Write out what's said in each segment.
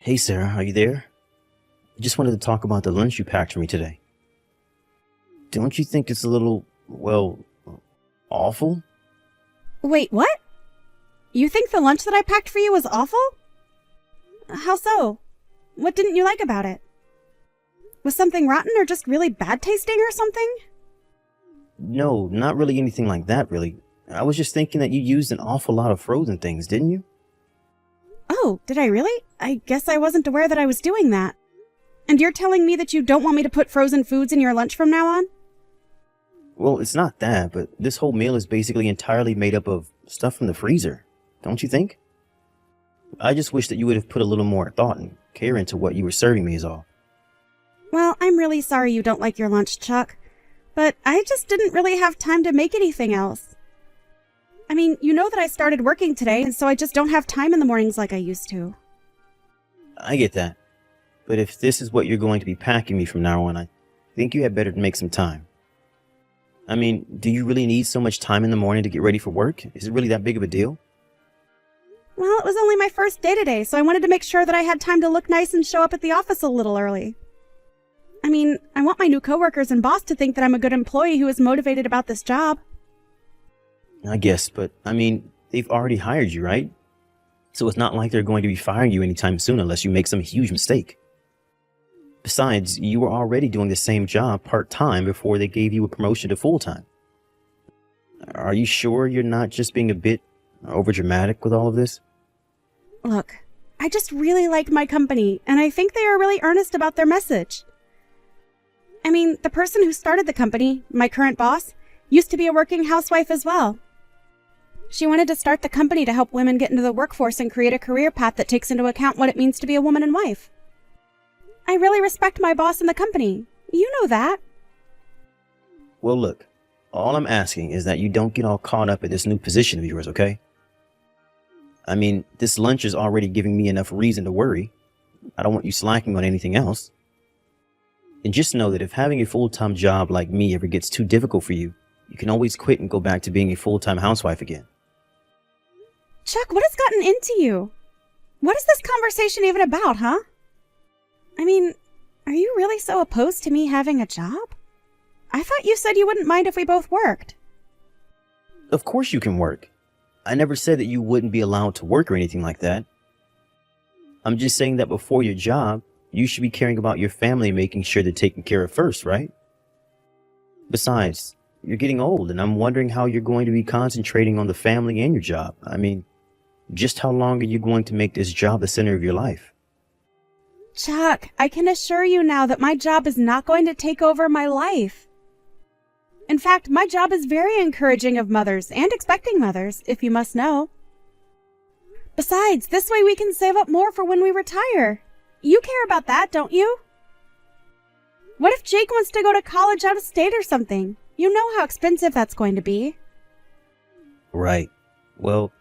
Hey Sarah, are you there? I just wanted to talk about the lunch you packed for me today. Don't you think it's a little, awful? Wait, what? You think the lunch that I packed for you was awful? How so? What didn't you like about it? Was something rotten or just really bad tasting or something? No, not really anything like that, really. I was just thinking that you used an awful lot of frozen things, didn't you? Oh, did I really? I guess I wasn't aware that I was doing that. And you're telling me that you don't want me to put frozen foods in your lunch from now on? Well, it's not that, but this whole meal is basically entirely made up of stuff from the freezer, don't you think? I just wish that you would have put a little more thought and care into what you were serving me is all. Well, I'm really sorry you don't like your lunch, Chuck. But I just didn't really have time to make anything else. I mean, you know that I started working today, and so I just don't have time in the mornings like I used to. I get that. But if this is what you're going to be packing me from now on, I think you had better make some time. I mean, do you really need so much time in the morning to get ready for work? Is it really that big of a deal? Well, it was only my first day today, so I wanted to make sure that I had time to look nice and show up at the office a little early. I mean, I want my new coworkers and boss to think that I'm a good employee who is motivated about this job. I guess, but I mean, they've already hired you, right? So it's not like they're going to be firing you anytime soon unless you make some huge mistake. Besides, you were already doing the same job part-time before they gave you a promotion to full-time. Are you sure you're not just being a bit overdramatic with all of this? Look, I just really like my company, and I think they are really earnest about their message. I mean, the person who started the company, my current boss, used to be a working housewife as well. She wanted to start the company to help women get into the workforce and create a career path that takes into account what it means to be a woman and wife. I really respect my boss and the company. You know that. Well, look, all I'm asking is that you don't get all caught up in this new position of yours, okay? I mean, this lunch is already giving me enough reason to worry. I don't want you slacking on anything else. And just know that if having a full-time job like me ever gets too difficult for you, you can always quit and go back to being a full-time housewife again. Chuck, what has gotten into you? What is this conversation even about, huh? I mean, are you really so opposed to me having a job? I thought you said you wouldn't mind if we both worked. Of course you can work. I never said that you wouldn't be allowed to work or anything like that. I'm just saying that before your job, you should be caring about your family and making sure they're taken care of first, right? Besides, you're getting old, and I'm wondering how you're going to be concentrating on the family and your job. I mean, just how long are you going to make this job the center of your life? Chuck, I can assure you now that my job is not going to take over my life. In fact, my job is very encouraging of mothers and expecting mothers, if you must know. Besides, this way we can save up more for when we retire. You care about that, don't you? What if Jake wants to go to college out of state or something? You know how expensive that's going to be. Right. Well,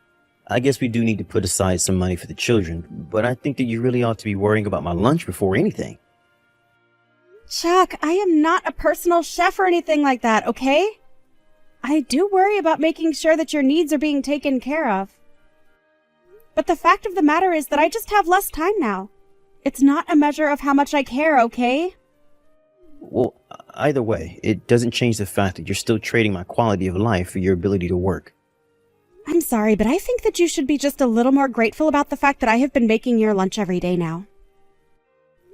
I guess we do need to put aside some money for the children, but I think that you really ought to be worrying about my lunch before anything. Chuck, I am not a personal chef or anything like that, okay? I do worry about making sure that your needs are being taken care of. But the fact of the matter is that I just have less time now. It's not a measure of how much I care, okay? Well, either way, it doesn't change the fact that you're still trading my quality of life for your ability to work. I'm sorry, but I think that you should be just a little more grateful about the fact that I have been making your lunch every day now.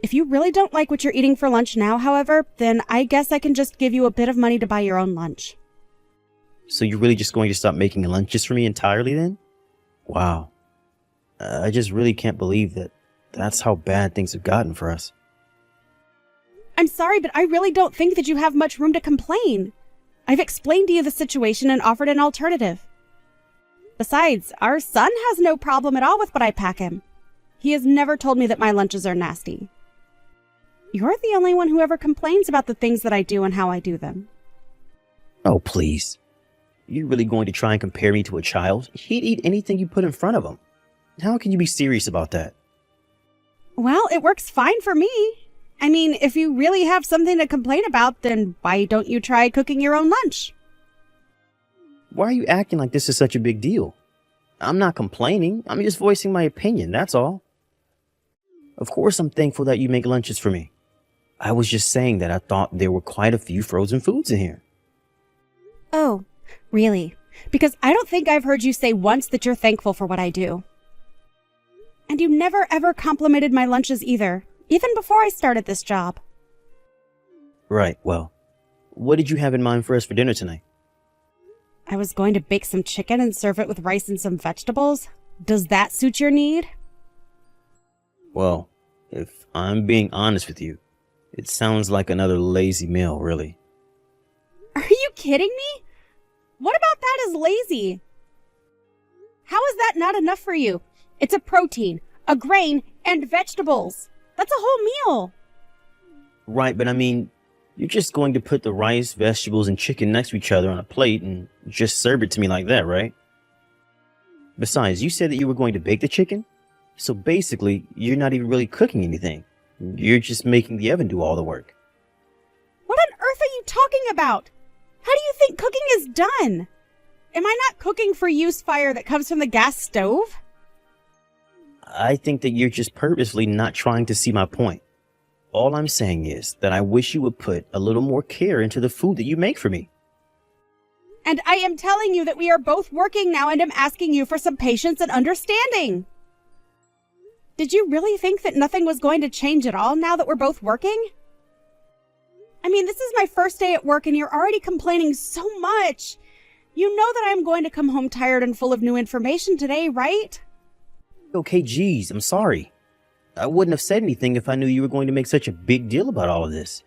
If you really don't like what you're eating for lunch now, however, then I guess I can just give you a bit of money to buy your own lunch. So you're really just going to stop making lunches for me entirely then? Wow. I just really can't believe that that's how bad things have gotten for us. I'm sorry, but I really don't think that you have much room to complain. I've explained to you the situation and offered an alternative. Besides, our son has no problem at all with what I pack him. He has never told me that my lunches are nasty. You're the only one who ever complains about the things that I do and how I do them. Oh, please. You're really going to try and compare me to a child? He'd eat anything you put in front of him. How can you be serious about that? Well, it works fine for me. I mean, if you really have something to complain about, then why don't you try cooking your own lunch? Why are you acting like this is such a big deal? I'm not complaining. I'm just voicing my opinion, that's all. Of course I'm thankful that you make lunches for me. I was just saying that I thought there were quite a few frozen foods in here. Oh, really? Because I don't think I've heard you say once that you're thankful for what I do. And you never ever complimented my lunches either, even before I started this job. Right, well, what did you have in mind for us for dinner tonight? I was going to bake some chicken and serve it with rice and some vegetables. Does that suit your need? Well, if I'm being honest with you, it sounds like another lazy meal, really. Are you kidding me? What about that is lazy? How is that not enough for you? It's a protein, a grain, and vegetables. That's a whole meal. Right, but I mean, you're just going to put the rice, vegetables, and chicken next to each other on a plate and just serve it to me like that, right? Besides, you said that you were going to bake the chicken? So basically, you're not even really cooking anything. You're just making the oven do all the work. What on earth are you talking about? How do you think cooking is done? Am I not cooking for use fire that comes from the gas stove? I think that you're just purposely not trying to see my point. All I'm saying is that I wish you would put a little more care into the food that you make for me. And I am telling you that we are both working now and am asking you for some patience and understanding. Did you really think that nothing was going to change at all now that we're both working? I mean, this is my first day at work and you're already complaining so much. You know that I'm going to come home tired and full of new information today, right? Okay, geez, I'm sorry. I wouldn't have said anything if I knew you were going to make such a big deal about all of this.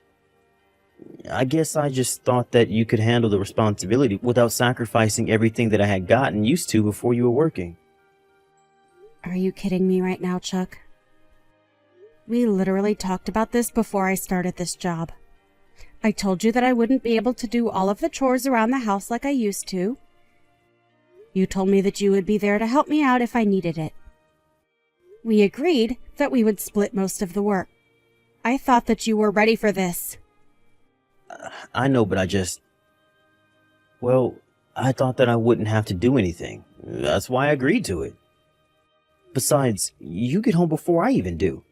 I guess I just thought that you could handle the responsibility without sacrificing everything that I had gotten used to before you were working. Are you kidding me right now, Chuck? We literally talked about this before I started this job. I told you that I wouldn't be able to do all of the chores around the house like I used to. You told me that you would be there to help me out if I needed it. We agreed that we would split most of the work. I thought that you were ready for this. I know, but I thought that I wouldn't have to do anything. That's why I agreed to it. Besides, you get home before I even do.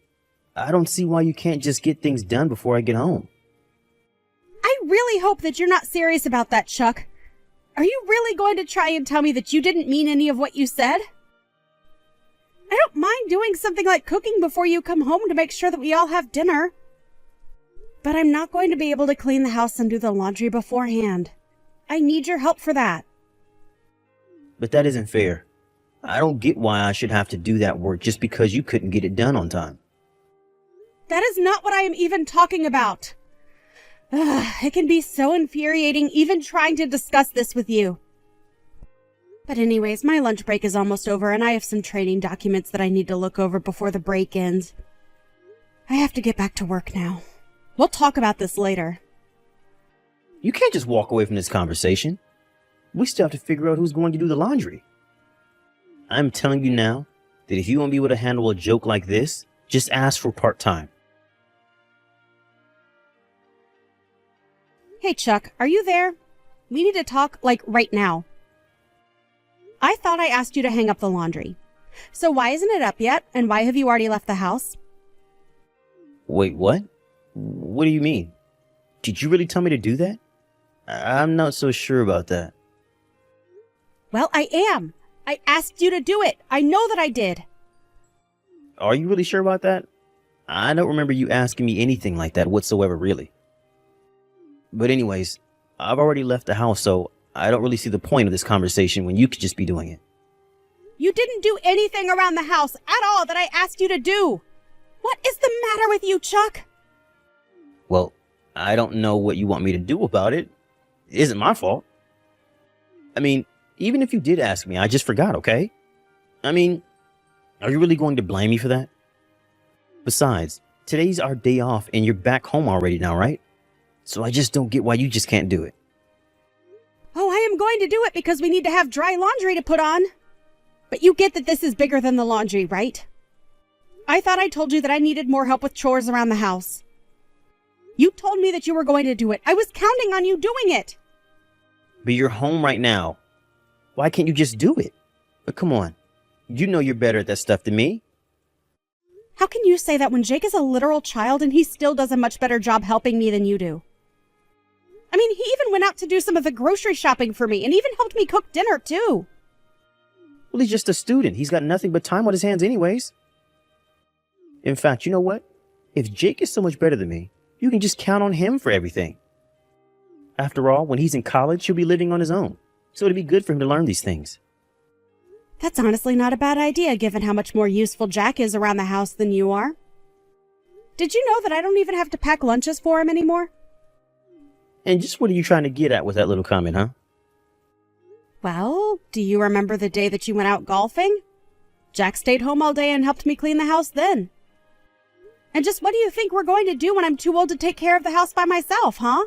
I don't see why you can't just get things done before I get home. I really hope that you're not serious about that, Chuck. Are you really going to try and tell me that you didn't mean any of what you said? I don't mind doing something like cooking before you come home to make sure that we all have dinner. But I'm not going to be able to clean the house and do the laundry beforehand. I need your help for that. But that isn't fair. I don't get why I should have to do that work just because you couldn't get it done on time. That is not what I am even talking about. It can be so infuriating even trying to discuss this with you. But anyways, my lunch break is almost over and I have some training documents that I need to look over before the break ends. I have to get back to work now. We'll talk about this later. You can't just walk away from this conversation. We still have to figure out who's going to do the laundry. I'm telling you now that if you won't be able to handle a joke like this, just ask for part-time. Hey, Chuck, are you there? We need to talk, like, right now. I thought I asked you to hang up the laundry. So why isn't it up yet, and why have you already left the house? Wait, what? What do you mean? Did you really tell me to do that? I'm not so sure about that. Well, I am. I asked you to do it. I know that I did. Are you really sure about that? I don't remember you asking me anything like that whatsoever, really. But anyways, I've already left the house, so I don't really see the point of this conversation when you could just be doing it. You didn't do anything around the house at all that I asked you to do. What is the matter with you, Chuck? Well, I don't know what you want me to do about it. It isn't my fault. I mean, even if you did ask me, I just forgot, okay? I mean, are you really going to blame me for that? Besides, today's our day off and you're back home already now, right? So I just don't get why you just can't do it. Oh, I am going to do it because we need to have dry laundry to put on. But you get that this is bigger than the laundry, right? I thought I told you that I needed more help with chores around the house. You told me that you were going to do it. I was counting on you doing it. But you're home right now. Why can't you just do it? But come on. You know you're better at that stuff than me. How can you say that when Jake is a literal child and he still does a much better job helping me than you do? I mean, he even went out to do some of the grocery shopping for me and even helped me cook dinner, too. Well, he's just a student. He's got nothing but time on his hands anyways. In fact, you know what? If Jake is so much better than me, you can just count on him for everything. After all, when he's in college, he'll be living on his own. So it'd be good for him to learn these things. That's honestly not a bad idea, given how much more useful Jack is around the house than you are. Did you know that I don't even have to pack lunches for him anymore? And just what are you trying to get at with that little comment, huh? Well, do you remember the day that you went out golfing? Jack stayed home all day and helped me clean the house then. And just what do you think we're going to do when I'm too old to take care of the house by myself, huh?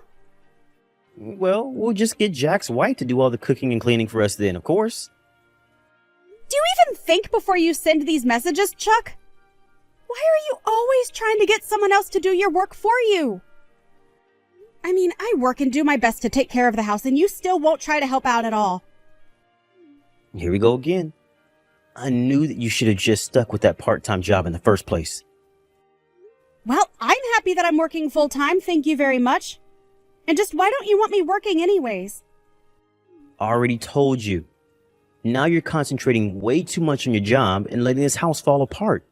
Well, we'll just get Jack's wife to do all the cooking and cleaning for us then, of course. Do you even think before you send these messages, Chuck? Why are you always trying to get someone else to do your work for you? I mean, I work and do my best to take care of the house, and you still won't try to help out at all. Here we go again. I knew that you should have just stuck with that part-time job in the first place. Well, I'm happy that I'm working full-time, thank you very much. And just why don't you want me working anyways? I already told you. Now you're concentrating way too much on your job and letting this house fall apart.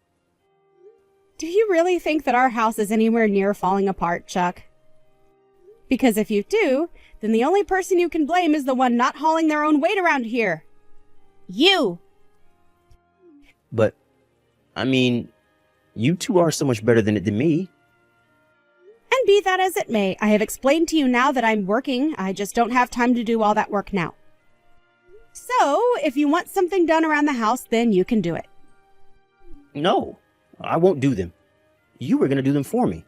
Do you really think that our house is anywhere near falling apart, Chuck? Because if you do, then the only person you can blame is the one not hauling their own weight around here. You! But, I mean, you two are so much better than me. And be that as it may, I have explained to you now that I'm working. I just don't have time to do all that work now. So, if you want something done around the house, then you can do it. No, I won't do them. You were going to do them for me.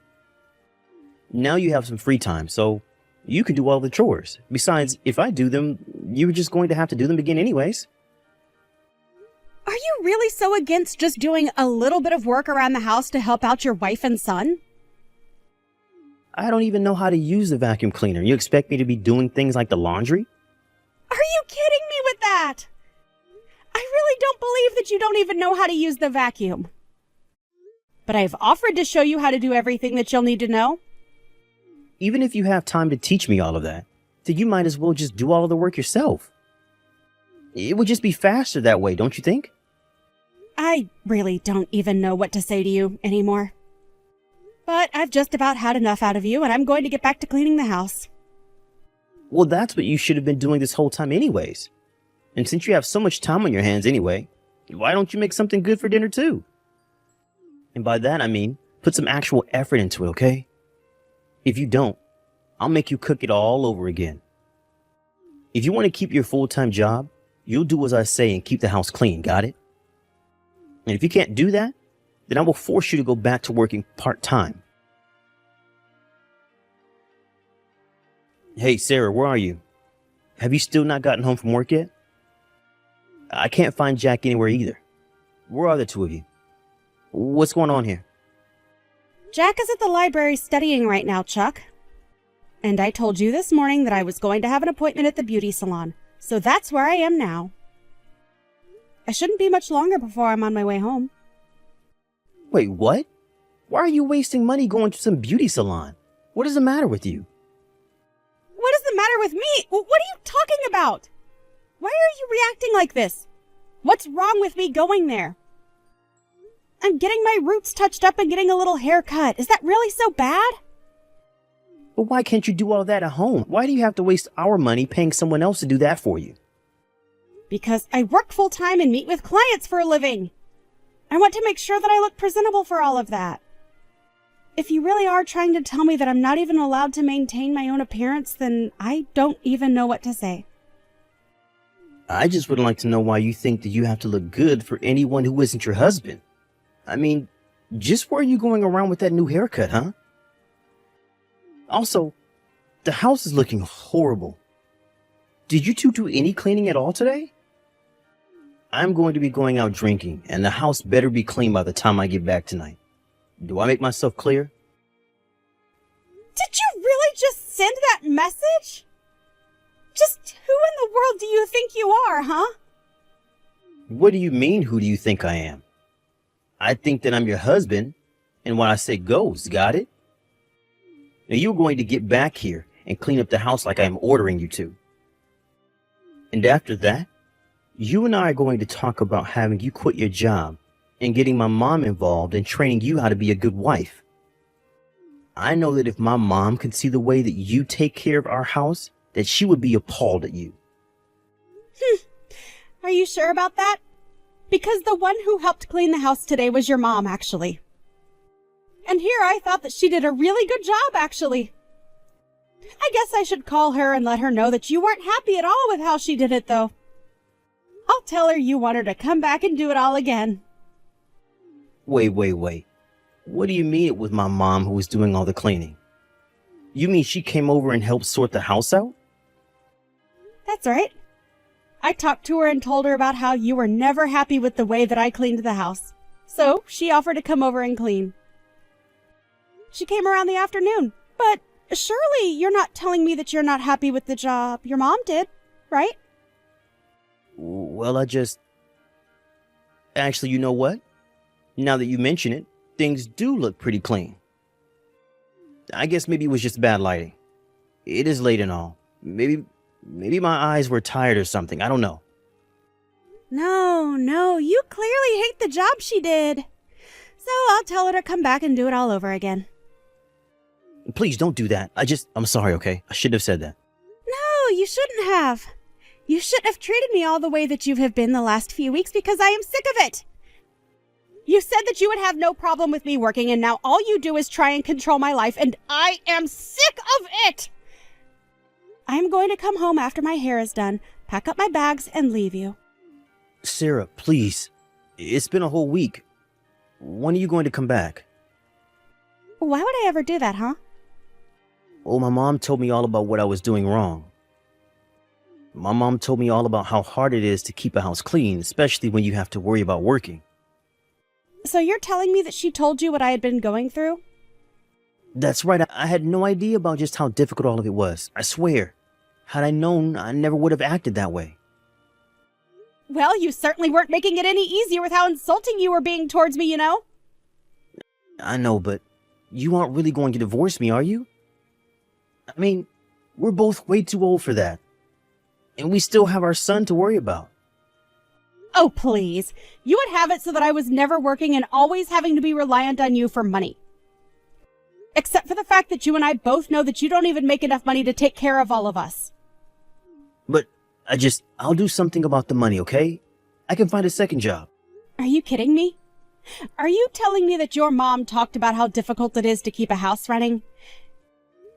Now you have some free time, so you can do all the chores. Besides, if I do them, you're just going to have to do them again anyways. Are you really so against just doing a little bit of work around the house to help out your wife and son? I don't even know how to use the vacuum cleaner. You expect me to be doing things like the laundry? Are you kidding me with that? I really don't believe that you don't even know how to use the vacuum. But I've offered to show you how to do everything that you'll need to know. Even if you have time to teach me all of that, then you might as well just do all of the work yourself. It would just be faster that way, don't you think? I really don't even know what to say to you anymore. But I've just about had enough out of you, and I'm going to get back to cleaning the house. Well, that's what you should have been doing this whole time anyways. And since you have so much time on your hands anyway, why don't you make something good for dinner too? And by that I mean, put some actual effort into it, okay? If you don't, I'll make you cook it all over again. If you want to keep your full-time job, you'll do as I say and keep the house clean, got it? And if you can't do that, then I will force you to go back to working part-time. Hey, Sarah, where are you? Have you still not gotten home from work yet? I can't find Jack anywhere either. Where are the two of you? What's going on here? Jack is at the library studying right now, Chuck. And I told you this morning that I was going to have an appointment at the beauty salon, so that's where I am now. I shouldn't be much longer before I'm on my way home. Wait, what? Why are you wasting money going to some beauty salon? What is the matter with you? What is the matter with me? What are you talking about? Why are you reacting like this? What's wrong with me going there? I'm getting my roots touched up and getting a little haircut. Is that really so bad? But why can't you do all that at home? Why do you have to waste our money paying someone else to do that for you? Because I work full-time and meet with clients for a living. I want to make sure that I look presentable for all of that. If you really are trying to tell me that I'm not even allowed to maintain my own appearance, then I don't even know what to say. I just would like to know why you think that you have to look good for anyone who isn't your husband. I mean, just where are you going around with that new haircut, huh? Also, the house is looking horrible. Did you two do any cleaning at all today? I'm going to be going out drinking, and the house better be clean by the time I get back tonight. Do I make myself clear? Did you really just send that message? Just who in the world do you think you are, huh? What do you mean, who do you think I am? I think that I'm your husband, and what I say goes, got it? Now you're going to get back here and clean up the house like I am ordering you to. And after that, you and I are going to talk about having you quit your job and getting my mom involved and training you how to be a good wife. I know that if my mom could see the way that you take care of our house, that she would be appalled at you. Are you sure about that? Because the one who helped clean the house today was your mom, actually. And here I thought that she did a really good job, actually. I guess I should call her and let her know that you weren't happy at all with how she did it, though. I'll tell her you want her to come back and do it all again. Wait. What do you mean it was my mom who was doing all the cleaning? You mean she came over and helped sort the house out? That's right. I talked to her and told her about how you were never happy with the way that I cleaned the house. So she offered to come over and clean. She came around the afternoon, but surely you're not telling me that you're not happy with the job your mom did, right? Well, Actually, you know what? Now that you mention it, things do look pretty clean. I guess maybe it was just bad lighting. It is late and all. Maybe my eyes were tired or something. I don't know. No, you clearly hate the job she did. So I'll tell her to come back and do it all over again. Please don't do that. I'm sorry, okay? I shouldn't have said that. No, you shouldn't have. You shouldn't have treated me all the way that you have been the last few weeks because I am sick of it. You said that you would have no problem with me working, and now all you do is try and control my life, and I am sick of it! I'm going to come home after my hair is done, pack up my bags, and leave you. Sarah, please. It's been a whole week. When are you going to come back? Why would I ever do that, huh? Oh, my mom told me all about what I was doing wrong. My mom told me all about how hard it is to keep a house clean, especially when you have to worry about working. So you're telling me that she told you what I had been going through? That's right. I had no idea about just how difficult all of it was. I swear. Had I known, I never would have acted that way. Well, you certainly weren't making it any easier with how insulting you were being towards me, you know? I know, but you aren't really going to divorce me, are you? I mean, we're both way too old for that. And we still have our son to worry about. Oh, please. You would have it so that I was never working and always having to be reliant on you for money. Except for the fact that you and I both know that you don't even make enough money to take care of all of us. But I'll do something about the money, okay? I can find a second job. Are you kidding me? Are you telling me that your mom talked about how difficult it is to keep a house running?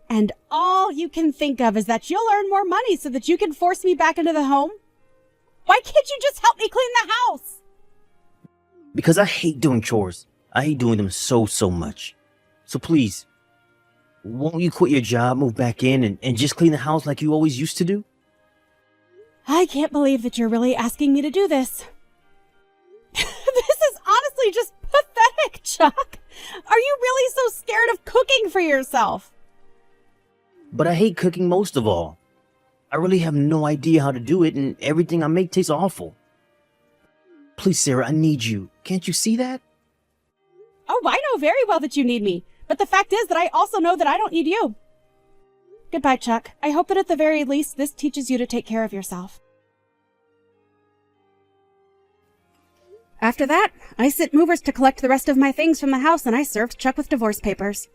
And all you can think of is that you'll earn more money so that you can force me back into the home? Why can't you just help me clean the house? Because I hate doing chores. I hate doing them so much. So please, won't you quit your job, move back in, and just clean the house like you always used to do? I can't believe that you're really asking me to do this. This is honestly just pathetic, Chuck. Are you really so scared of cooking for yourself? But I hate cooking most of all. I really have no idea how to do it, and everything I make tastes awful. Please, Sarah, I need you. Can't you see that? Oh, I know very well that you need me. But the fact is that I also know that I don't need you. Goodbye, Chuck. I hope that at the very least this teaches you to take care of yourself. After that, I sent movers to collect the rest of my things from the house, and I served Chuck with divorce papers.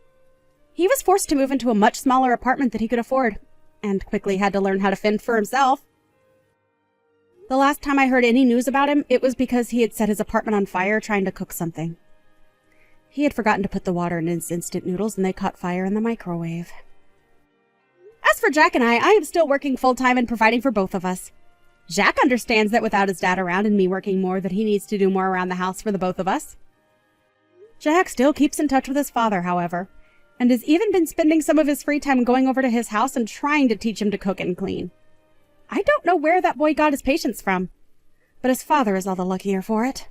He was forced to move into a much smaller apartment that he could afford, and quickly had to learn how to fend for himself. The last time I heard any news about him, it was because he had set his apartment on fire trying to cook something. He had forgotten to put the water in his instant noodles, and they caught fire in the microwave. As for Jack and I am still working full-time and providing for both of us. Jack understands that without his dad around and me working more, that he needs to do more around the house for the both of us. Jack still keeps in touch with his father, however, and has even been spending some of his free time going over to his house and trying to teach him to cook and clean. I don't know where that boy got his patience from, but his father is all the luckier for it.